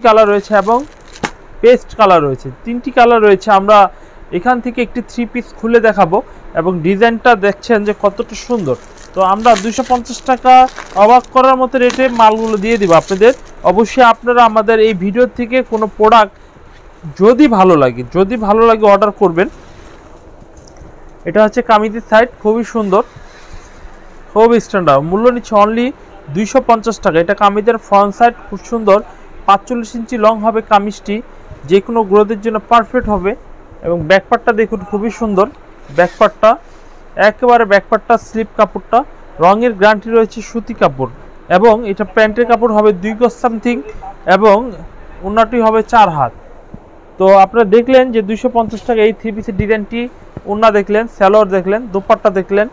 Colour রয়েছে এবং paste colour রয়েছে, 3টি কালার রয়েছে। আমরা এখান থেকে একটি 3 পিস খুলে দেখাবো এবং ডিজাইনটা দেখছেন যে কতটা সুন্দর। তো আমরা 250 টাকা অবাক করার মতো রেটে মালগুলো দিয়ে দিব আপনাদের। অবশ্যই আপনারা আমাদের এই ভিডিও থেকে কোনো প্রোডাক্ট যদি ভালো লাগে অর্ডার করবেন। এটা হচ্ছে কামিজের সাইড, খুবই সুন্দর, খুব স্ট্যান্ডার্ড। মূল্য নিচ্ছে অনলি 250 টাকা। এটা কামিজের ফ্রন্ট সাইড, খুব সুন্দর, 45 ইঞ্চি লং হবে কামিজটি, যে কোনো গ্রোথের জন্য পারফেক্ট হবে। এবং ব্যাকপার্টটা দেখুন খুবই সুন্দর, ব্যাকপার্টটা একেবারে ব্যাকপার্টটা স্লিপ কাপড়টা রঙের গ্যারান্টি রয়েছে, সুতি কাপড়। এবং এটা প্যান্টের কাপড় হবে 2 গজ সামথিং এবং ওড়নাটি হবে 4 হাত। তো আপনারা দেখলেন যে 250 টাকা এই 3 পিসের ডিজাইনটি। ওড়না দেখলেন, সালোয়ার দেখলেন, দোপাট্টা দেখলেন,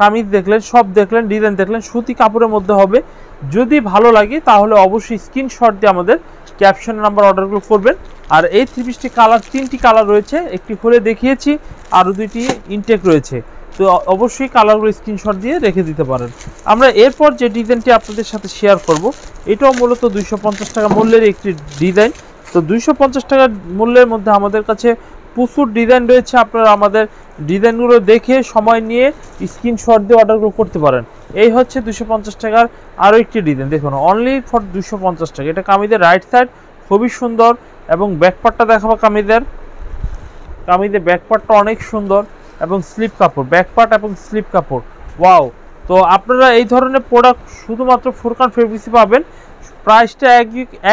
কামিজ দেখলেন, সব দেখলেন, ডিজাইন দেখলেন, সুতি কাপড়ের মধ্যে হবে। যদি ভালো লাগে তাহলে অবশ্যই স্ক্রিনশট দিয়ে আমাদের ক্যাপশন নাম্বার অর্ডারগুলো করবেন। আর এই 3 পিসটি কালার, 3টি কালার রয়েছে, একটি খুলে দেখিয়েছি, আরও 2টি ইনটেক রয়েছে। তো অবশ্যই কালারগুলো স্ক্রিনশট দিয়ে রেখে দিতে পারেন। আমরা এরপর যে ডিজাইনটি আপনাদের সাথে শেয়ার করব, এটাও মূলত 250 টাকা মূল্যের একটি ডিজাইন। তো 250 টাকার মূল্যের মধ্যে আমাদের কাছে প্রচুর ডিজাইন রয়েছে। আপনারা আমাদের ডিজাইনগুলো দেখে সময় নিয়ে স্ক্রিনশট দিয়ে অর্ডারগুলো করতে পারেন। এই হচ্ছে 250 টাকার আরও একটি ডিজাইন, দেখুন অনলি ফর 250 টাকা। এটা কামিজের রাইট সাইড, খুবই সুন্দর। এবং ব্যাকপার্টটা দেখাবো, কামিজের ব্যাকপার্টটা অনেক সুন্দর এবং স্লিপ কাপড়, ব্যাকপার্ট এবং স্লিপ কাপড়, ওয়াও। তো আপনারা এই ধরনের প্রোডাক্ট শুধুমাত্র ফুরকান ফেব্রিক্সে পাবেন। প্রাইসটা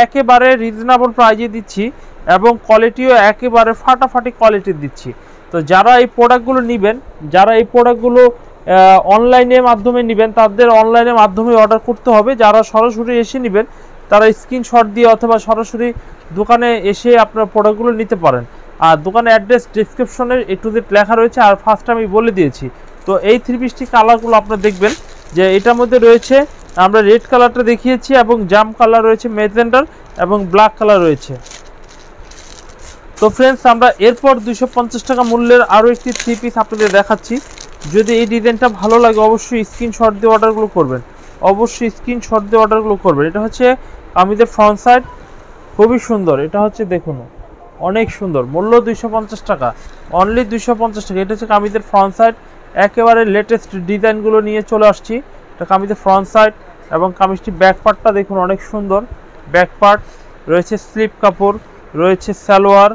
একেবারে রিজনেবল প্রাইজে দিচ্ছি এবং কোয়ালিটিও একেবারে ফাটাফাটি কোয়ালিটির দিচ্ছি। তো যারা এই প্রোডাক্টগুলো নেবেন, যারা এই প্রোডাক্টগুলো অনলাইনের মাধ্যমে নেবেন, তাদের অনলাইনের মাধ্যমে অর্ডার করতে হবে। যারা সরাসরি এসে নেবেন তারা স্ক্রিনশট দিয়ে অথবা সরাসরি দোকানে এসে আপনারা প্রোডাক্টগুলো নিতে পারেন। আর দোকানের অ্যাড্রেস ডিসক্রিপশনে একটু লেখা রয়েছে, আর ফার্স্ট আমি বলে দিয়েছি। তো এই 3 পিসটি কালারগুলো আপনারা দেখবেন যে এটার মধ্যে রয়েছে, আমরা রেড কালারটা দেখিয়েছি এবং জাম কালার রয়েছে, ম্যাজেন্ডার এবং ব্ল্যাক কালার রয়েছে। তো ফ্রেন্ডস, আমরা এরপর 250 টাকা মূল্যের আরও একটি 3 পিস আপনাদের দেখাচ্ছি। যদি এই ডিজাইনটা ভালো লাগে অবশ্যই স্ক্রিনশট দিয়ে অর্ডারগুলো করবেন, এটা হচ্ছে কামিজের ফ্রন্ট সাইড, খুবই সুন্দর। এটা হচ্ছে দেখুন অনেক সুন্দর, মূল্য 250 টাকা, অনলি 250 টাকা। এটা হচ্ছে কামিজের ফ্রন্ট সাইড, একেবারে লেটেস্ট ডিজাইনগুলো নিয়ে চলে আসছি। এটা কামিজের ফ্রন্ট সাইড এবং কামিজটি ব্যাকপার্টটা দেখুন অনেক সুন্দর, ব্যাকপার্ট রয়েছে, স্লিপ কাপড় রয়েছে, সালোয়ার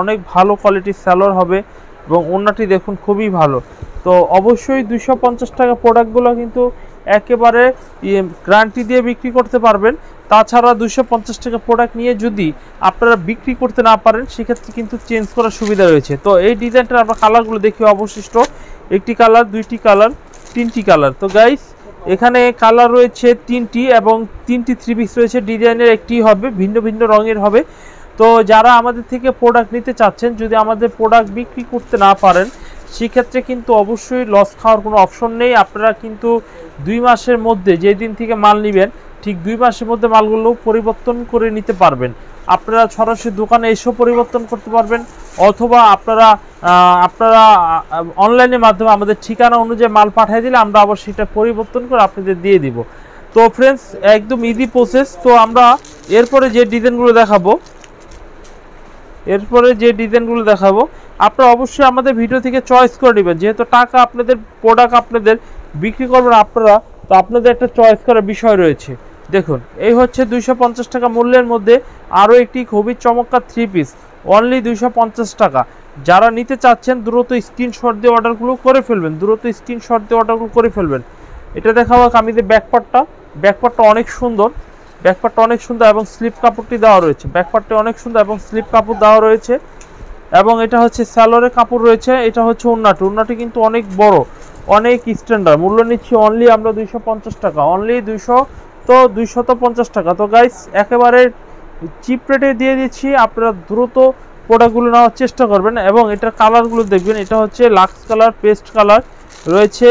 অনেক ভালো কোয়ালিটির সালোয়ার হবে এবং ওড়নাটি দেখুন খুবই ভালো। তো অবশ্যই 250 টাকা প্রোডাক্টগুলো কিন্তু একেবারে গ্যারান্টি দিয়ে বিক্রি করতে পারবেন। তাছাড়া 250 টাকা প্রোডাক্ট নিয়ে যদি আপনারা বিক্রি করতে না পারেন সেক্ষেত্রে কিন্তু চেঞ্জ করার সুবিধা রয়েছে। তো এই ডিজাইনটার আমরা কালারগুলো দেখি, অবশিষ্ট একটি কালার, 2টি কালার, 3টি কালার। তো গাইস, এখানে কালার রয়েছে 3টি এবং 3টি 3 পিস রয়েছে। ডিজাইনের একটি হবে, ভিন্ন ভিন্ন রঙের হবে। তো যারা আমাদের থেকে প্রোডাক্ট নিতে চাচ্ছেন, যদি আমাদের প্রোডাক্ট বিক্রি করতে না পারেন সেক্ষেত্রে কিন্তু অবশ্যই লস খাওয়ার কোনো অপশন নেই। আপনারা কিন্তু 2 মাসের মধ্যে, যেদিন থেকে মাল নেবেন ঠিক 2 মাসের মধ্যে মালগুলো পরিবর্তন করে নিতে পারবেন। আপনারা সরাসরি দোকানে এসেও পরিবর্তন করতে পারবেন, অথবা আপনারা অনলাইনের মাধ্যমে আমাদের ঠিকানা অনুযায়ী মাল পাঠিয়ে দিলে আমরা আবার সেটা পরিবর্তন করে আপনাদের দিয়ে দিব। তো ফ্রেন্ডস, একদম ইজি প্রসেস। তো আমরা এরপরে যে ডিজাইনগুলো দেখাবো আপনারা অবশ্যই আমাদের ভিডিও থেকে চয়েস করে নেবেন। যেহেতু টাকা আপনাদের, প্রোডাক্ট আপনাদের বিক্রি করবেন আপনারা, তো আপনাদের একটা চয়েস করার বিষয় রয়েছে। দেখুন, এই হচ্ছে 250 টাকা মূল্যের মধ্যে আরও একটি খুবই চমৎকার 3 পিস, অনলি 250 টাকা। যারা নিতে চাচ্ছেন দ্রুত স্ক্রিনশট দিয়ে অর্ডারগুলো করে ফেলবেন, এটা দেখাবো কামিজের ব্যাকপার্টটা অনেক সুন্দর, এবং স্লিপ কাপড়টি দেওয়া রয়েছে, ব্যাকপার্টটি অনেক সুন্দর এবং স্লিপ কাপড় দেওয়া রয়েছে। এবং এটা হচ্ছে সালোয়ারের কাপড় রয়েছে। এটা হচ্ছে ওড়নাটি কিন্তু অনেক বড়, অনেক স্ট্যান্ডার্ড। মূল্য নিচ্ছি অনলি আমরা 250 টাকা, অনলি 250 টাকা। তো গাইস, একেবারে চিপ রেটে দিয়ে দিচ্ছি, আপনারা দ্রুত প্রোডাক্টগুলো নেওয়ার চেষ্টা করবেন। এবং এটার কালারগুলো দেখবেন, এটা হচ্ছে লাক্স কালার, পেস্ট কালার রয়েছে,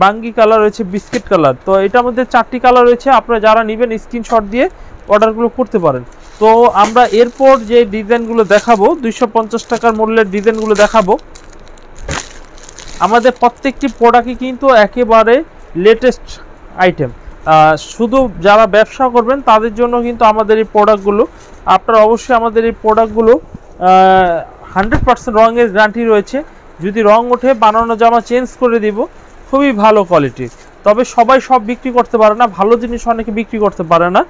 বাঙ্গি কালার রয়েছে, বিস্কিট কালার। তো এটার মধ্যে 4টি কালার রয়েছে। আপনারা যারা নেবেন স্ক্রিনশট দিয়ে অর্ডারগুলো করতে পারেন। তো আমরা এরপর যে ডিজাইনগুলো দেখাবো, 250 টাকার মূল্যের ডিজাইনগুলো দেখাবো। আমাদের প্রত্যেকটি প্রোডাক্টই কিন্তু একেবারে লেটেস্ট আইটেম। শুধু যারা ব্যবসা করবেন তাদের জন্য কিন্তু আমাদের এই প্রোডাক্টগুলো, আপনারা অবশ্যই আমাদের এই প্রোডাক্টগুলো 100% রঙের গ্যারান্টি রয়েছে। যদি রং ওঠে বানানো জামা চেঞ্জ করে দিব, খুবই ভালো কোয়ালিটির। তবে সবাই সব বিক্রি করতে পারে না, ভালো জিনিস অনেকে বিক্রি করতে পারে না,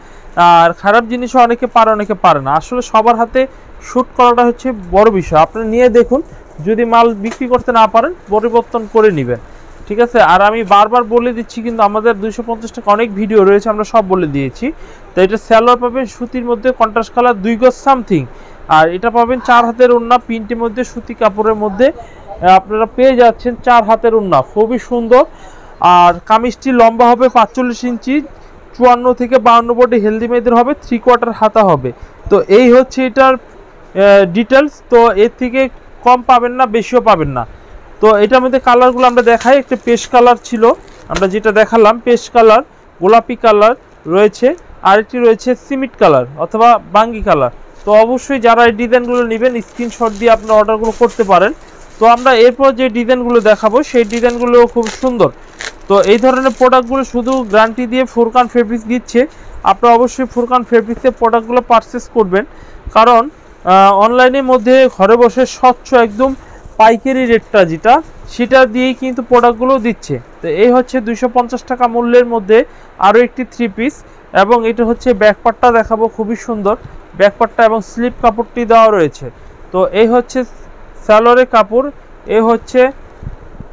আর খারাপ জিনিসও অনেকে পারে অনেকে পারে না। আসলে সবার হাতে শ্যুট করাটা হচ্ছে বড় বিষয়। আপনি নিয়ে দেখুন, যদি মাল বিক্রি করতে না পারেন পরিবর্তন করে নেবেন, ঠিক আছে। আর আমি বারবার বলে দিচ্ছি, কিন্তু আমাদের 250 টাকা অনেক ভিডিও রয়েছে, আমরা সব বলে দিয়েছি। তো এটা সালোয়ার পাবেন সুতির মধ্যে কন্ট্রাস্ট কালার 2 গজ সামথিং, আর এটা পাবেন 4 হাতের ওড়না প্রিন্টের মধ্যে সুতি কাপড়ের মধ্যে আপনারা পেয়ে যাচ্ছেন 4 হাতের ওড়না, খুবই সুন্দর। আর কামিজটি লম্বা হবে 45 ইঞ্চি, 54 থেকে 52 বডি হেলদি মেয়েদের হবে, 3/4 হাতা হবে। তো এই হচ্ছে এটার ডিটেলস। তো এর থেকে কম পাবেন না, বেশিও পাবেন না। তো এটার মধ্যে কালারগুলো আমরা দেখাই। একটা পেস্ট কালার ছিল, আমরা যেটা দেখালাম পেস্ট কালার, গোলাপি কালার রয়েছে, আরেকটি রয়েছে সিমেন্ট কালার অথবা বাঙ্গি কালার। তো অবশ্যই যারা এই ডিজাইনগুলো নেবেন স্ক্রিনশট দিয়ে আপনার অর্ডারগুলো করতে পারেন। তো আমরা এরপর যে ডিজাইনগুলো দেখাবো সেই ডিজাইনগুলো খুব সুন্দর। তো এই ধরনের প্রোডাক্টগুলো শুধু গ্যারান্টি দিয়ে ফুরকান ফেব্রিক্স দিচ্ছে। আপনারা অবশ্যই ফুরকান ফেব্রিক্সের প্রোডাক্টগুলো পারচেস করবেন, কারণ অনলাইনের মধ্যে ঘরে বসে স্বচ্ছ একদম পাইকারি রেটটা যেটা, সেটা দিয়েই কিন্তু প্রোডাক্টগুলো দিচ্ছে। তো এই হচ্ছে 250 টাকা মূল্যের মধ্যে আরও একটি 3 পিস, এবং এটা হচ্ছে ব্যাকপার্টটা দেখাবো, খুবই সুন্দর ব্যাকপার্টটা এবং স্লিপ কাপড়টি দেওয়া রয়েছে। তো এই হচ্ছে সালোয়ারের কাপড়, এই হচ্ছে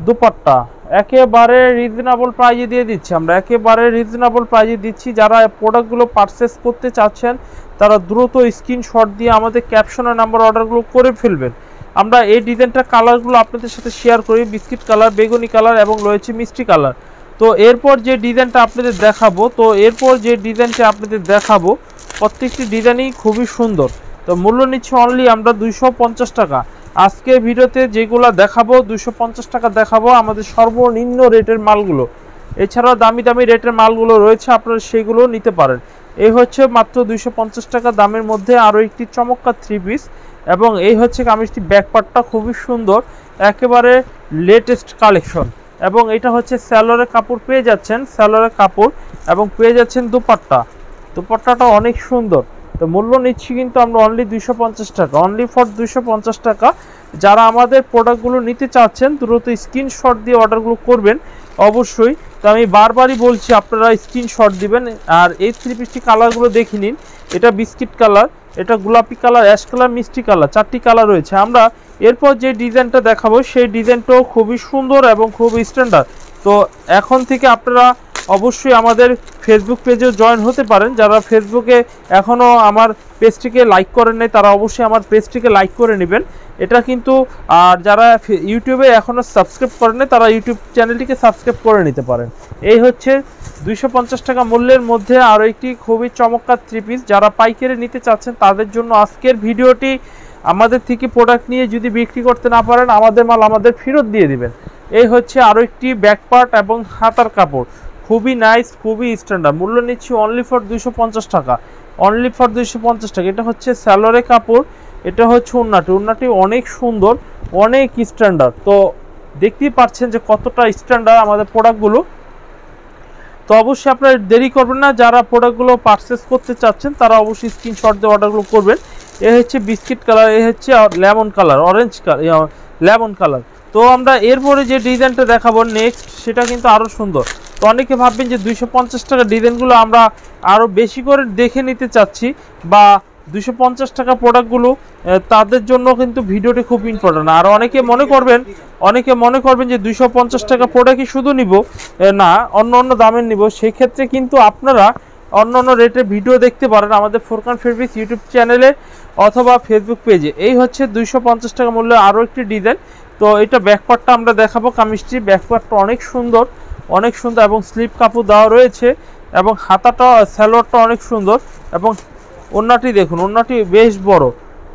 দুপাট্টা। একেবারে রিজনেবল প্রাইজে দিয়ে দিচ্ছি আমরা, একেবারে রিজনেবল প্রাইজে দিচ্ছি। যারা প্রোডাক্টগুলো পারচেস করতে চাচ্ছেন তারা দ্রুত স্ক্রিনশট দিয়ে আমাদের ক্যাপশনের নাম্বার অর্ডারগুলো করে ফেলবেন। আমরা এই ডিজাইনটা কালারগুলো আপনাদের সাথে শেয়ার করি, বিস্কিট কালার, বেগুনি কালার এবং রয়েছে মিষ্টি কালার। তো এরপর যে ডিজাইনটা আপনাদের দেখাবো, প্রত্যেকটি ডিজাইনই খুবই সুন্দর। তো মূল্য নিচ্ছে অনলি আমরা 250 টাকা। আজকে ভিডিওতে যেগুলো দেখাবো 250 টাকা দেখাবো, আমাদের সর্বনিম্ন রেটের মালগুলো। এছাড়াও দামি দামি রেটের মালগুলো রয়েছে, আপনারা সেগুলো নিতে পারেন। এই হচ্ছে মাত্র 250 টাকা দামের মধ্যে আরও একটি চমৎকার 3 পিস, এবং এই হচ্ছে কামিজটি ব্যাকপার্টটা খুবই সুন্দর, একেবারে লেটেস্ট কালেকশন। এবং এটা হচ্ছে সালোয়ারের কাপড় পেয়ে যাচ্ছেন, সালোয়ারের কাপড়, এবং পেয়ে যাচ্ছেন দুপাট্টাটা অনেক সুন্দর। তো মূল্য নিচ্ছি কিন্তু আমরা অনলি 250 টাকা, অনলি ফর 250 টাকা। যারা আমাদের প্রোডাক্টগুলো নিতে চাচ্ছেন দ্রুত স্ক্রিনশট দিয়ে অর্ডারগুলো করবেন অবশ্যই। তো আমি বারবারই বলছি আপনারা স্ক্রিনশট দিবেন। আর এই 3 পিসটি কালারগুলো দেখে নিন, এটা বিস্কিট কালার, এটা গোলাপি কালার, অ্যাশ কালার, মিষ্টি কালার, 4টি কালার রয়েছে। আমরা এরপর যে ডিজাইনটা দেখাবো সেই ডিজাইনটাও খুবই সুন্দর এবং খুবই স্ট্যান্ডার্ড। তো এখন থেকে আপনারা অবশ্যই আমাদের ফেসবুক পেজেও জয়েন হতে পারেন। যারা ফেসবুকে এখনও আমার পেজটিকে লাইক করেন নাই তারা অবশ্যই আমার পেজটিকে লাইক করে নেবেন। এটা কিন্তু, আর যারা ইউটিউবে এখনও সাবস্ক্রাইব করেন নাই তারা ইউটিউব চ্যানেলটিকে সাবস্ক্রাইব করে নিতে পারেন। এই হচ্ছে 250 টাকা মূল্যের মধ্যে আরও একটি খুবই চমৎকার 3 পিস। যারা পাইকারি নিতে চাচ্ছেন তাদের জন্য আজকের ভিডিওটি। আমাদের থেকে প্রোডাক্ট নিয়ে যদি বিক্রি করতে না পারেন আমাদের মাল আমাদের ফেরত দিয়ে দিবেন। এই হচ্ছে আরও একটি ব্যাকপার্ট এবং হাতার কাপড়, খুবই নাইস, খুবই স্ট্যান্ডার্ড। মূল্য নিচ্ছি অনলি ফর 250 টাকা, অনলি ফর 250 টাকা। এটা হচ্ছে সালোয়ারের কাপড়, এটা হচ্ছে ওড়নাটি অনেক সুন্দর, অনেক স্ট্যান্ডার্ড। তো দেখতেই পাচ্ছেন যে কতটা স্ট্যান্ডার্ড আমাদের প্রোডাক্টগুলো। তো অবশ্যই আপনারা দেরি করবেন না, যারা প্রোডাক্টগুলো পারচেস করতে চাচ্ছেন তারা অবশ্যই স্ক্রিনশট দিয়ে অর্ডারগুলো করবেন। এ হচ্ছে বিস্কিট কালার, এ হচ্ছে lemon colour, orange colour, lemon colour. তো আমরা এরপরে যে ডিজাইনটা দেখাবো নেক্সট, সেটা কিন্তু আরও সুন্দর। তো অনেকে ভাববেন যে 250 টাকা ডিজাইনগুলো আমরা আরও বেশি করে দেখে নিতে চাচ্ছি, বা 250 টাকা প্রোডাক্টগুলো তাদের জন্য কিন্তু ভিডিওটি খুব ইম্পর্টেন্ট। আর অনেকে মনে করবেন যে 250 টাকা প্রোডাক্টই শুধু নিব, না অন্য দামের নিব। সেই ক্ষেত্রে কিন্তু আপনারা অন্য রেটের ভিডিও দেখতে পারেন আমাদের ফুরকান ফেব্রিক্স ইউটিউব চ্যানেলে অথবা ফেসবুক পেজে। এই হচ্ছে 250 টাকা মূল্যে আরও একটি ডিজাইন। তো এটা ব্যাকপার্টটা আমরা দেখাবো, কামিজটি ব্যাকপার্টটা অনেক সুন্দর, অনেক সুন্দর, এবং স্লিপ কাপড় দেওয়া রয়েছে, এবং হাতাটা সালোয়ারটা অনেক সুন্দর, এবং ওড়নাটি দেখুন, ওড়নাটি বেশ বড়।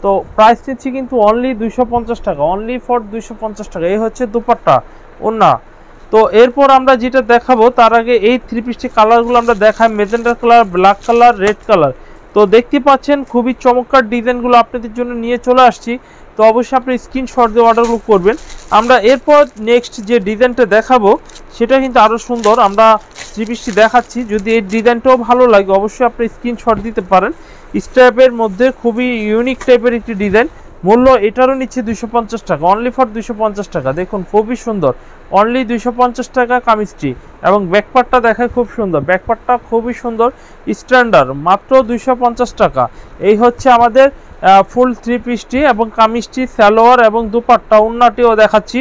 তো প্রাইস নিচ্ছি কিন্তু অনলি 250 টাকা, অনলি ফর 250 টাকা। এই হচ্ছে দুপাট্টা, ওড়না। তো এরপর আমরা যেটা দেখাবো তার আগে এই 3 পিসটি কালারগুলো আমরা দেখাই, magenta colour, black colour, red colour. তো দেখতে পাচ্ছেন খুবই চমৎকার ডিজাইনগুলো আপনাদের জন্য নিয়ে চলে আসছি। তো অবশ্যই আপনি স্ক্রিনশট দিয়ে অর্ডারগুলো করবেন। আমরা এরপর নেক্সট যে ডিজাইনটা দেখাবো সেটা কিন্তু আরও সুন্দর। আমরা থ্রি পিসটি দেখাচ্ছি। যদি এই ডিজাইনটাও ভালো লাগে অবশ্যই আপনি স্ক্রিনশট দিতে পারেন। স্ট্র্যাপের মধ্যে খুবই ইউনিক টাইপের একটি ডিজাইন। মূল্য এটারও নিচ্ছে 250 টাকা, অনলি ফর 250 টাকা। দেখুন খুবই সুন্দর, অনলি 250 টাকা কামিজটি। এবং ব্যাকপার্টটা দেখায় খুব সুন্দর, ব্যাকপার্টটা খুবই সুন্দর স্ট্যান্ডার্ড, মাত্র 250 টাকা। এই হচ্ছে আমাদের ফুল থ্রি পিসটি এবং কামিজটি, সালোয়ার এবং দুপাট্টা, ওন্নাটিও দেখাচ্ছি।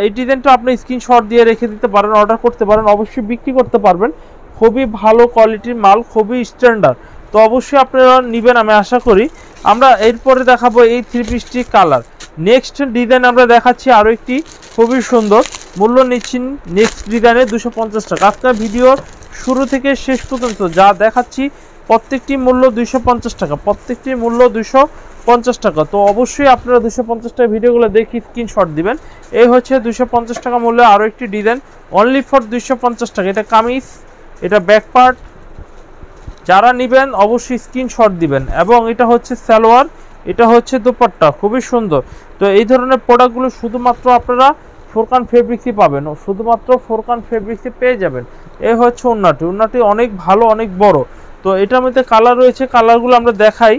এই ডিজাইনটা আপনি স্ক্রিনশট দিয়ে রেখে দিতে পারেন, অর্ডার করতে পারেন, অবশ্যই বিক্রি করতে পারবেন। খুবই ভালো কোয়ালিটির মাল, খুবই স্ট্যান্ডার্ড, তো অবশ্যই আপনারা নেবেন আমি আশা করি। আমরা এরপরে দেখাবো এই থ্রি পিসটি কালার। নেক্সট ডিজাইন আমরা দেখাচ্ছি আরও একটি খুবই সুন্দর। মূল্য নিচ্ছি নেক্সট ডিজাইনে 250 টাকা। আপনার ভিডিওর শুরু থেকে শেষ পর্যন্ত যা দেখাচ্ছি প্রত্যেকটি মূল্য 250 টাকা, প্রত্যেকটির মূল্য 250 টাকা। তো অবশ্যই আপনারা 250 টাকা ভিডিওগুলো দেখে স্ক্রিনশট দিবেন। এই হচ্ছে 250 টাকা মূল্যে আরও একটি ডিজাইন, অনলি ফর 250 টাকা। এটা কামিজ, এটা ব্যাক পার্ট, যারা নেবেন অবশ্যই স্ক্রিনশট দিবেন। এবং এটা হচ্ছে সালোয়ার, এটা হচ্ছে দুপাট্টা, খুবই সুন্দর। তো এই ধরনের প্রোডাক্টগুলো শুধুমাত্র আপনারা ফোরকান ফেব্রিক্সই পাবেন, শুধুমাত্র ফোরকান ফেব্রিক্সে পেয়ে যাবেন। এই হচ্ছে ওন্নাটি, ওন্নাটি অনেক ভালো, অনেক বড়। তো এটার মধ্যে কালার রয়েছে, কালারগুলো আমরা দেখাই।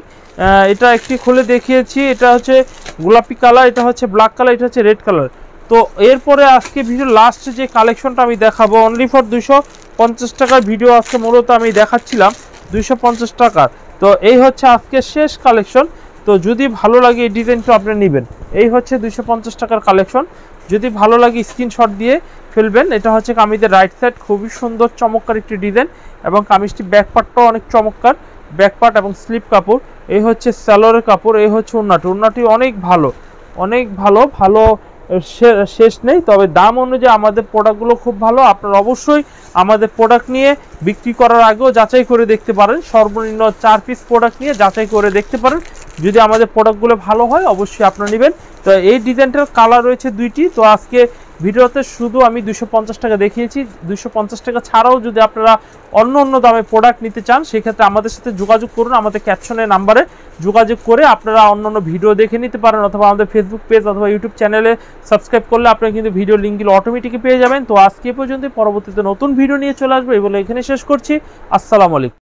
এটা একটি খুলে দেখিয়েছি, এটা হচ্ছে গোলাপি কালার, এটা হচ্ছে ব্ল্যাক কালার, এটা হচ্ছে রেড কালার। তো এরপরে আজকে ভিডিও লাস্ট যে কালেকশনটা আমি দেখাবো অনলি ফর 250 টাকার ভিডিও আজকে মূলত আমি দেখাচ্ছিলাম 250 টাকার। তো এই হচ্ছে আজকে শেষ কালেকশন। তো যদি ভালো লাগে এই ডিজাইনটা আপনি নেবেন। এই হচ্ছে 250 টাকার কালেকশন, যদি ভালো লাগে স্ক্রিনশট দিয়ে ফেলবেন। এটা হচ্ছে কামিজের রাইট সাইড, খুবই সুন্দর চমৎকার একটি ডিজাইন। এবং কামিজটি ব্যাকপার্টটাও অনেক চমৎকার, ব্যাকপার্ট এবং স্লিপ কাপড়। এই হচ্ছে সালোয়ারের কাপড়, এই হচ্ছে ওন্নাটি, ওন্নাটি অনেক ভালো, অনেক ভালো, ভালো শেষ নেই। তবে দাম অনুযায়ী আমাদের প্রোডাক্টগুলো খুব ভালো। আপনারা অবশ্যই আমাদের প্রোডাক্ট নিয়ে বিক্রি করার আগেও যাচাই করে দেখতে পারেন, সর্বনিম্ন 4 পিস প্রোডাক্ট নিয়ে যাচাই করে দেখতে পারেন। যদি আমাদের প্রোডাক্টগুলো ভালো হয় অবশ্যই আপনারা নেবেন। তো এই ডিজাইনটার কালার রয়েছে দুইটি। তো আজকে ভিডিওতে শুধু আমি 250 টাকা দেখিয়েছি। 250 টাকা ছাড়াও যদি আপনারা অন্য অন্য দামে প্রোডাক্ট নিতে চান সেক্ষেত্রে আমাদের সাথে যোগাযোগ করুন। আমাদের ক্যাপশনের নাম্বারে যোগাযোগ করে আপনারা অন্য অন্য ভিডিও দেখে নিতে পারেন, অথবা আমাদের ফেসবুক পেজ অথবা ইউটিউব চ্যানেলে সাবস্ক্রাইব করলে আপনারা কিন্তু ভিডিও লিঙ্কগুলো অটোমেটিকই পেয়ে যাবেন। তো আজকে পর্যন্ত, পরবর্তীতে নতুন ভিডিও নিয়ে চলে আসবো এই বলে এখানে শেষ করছি। আসসালামু আলাইকুম।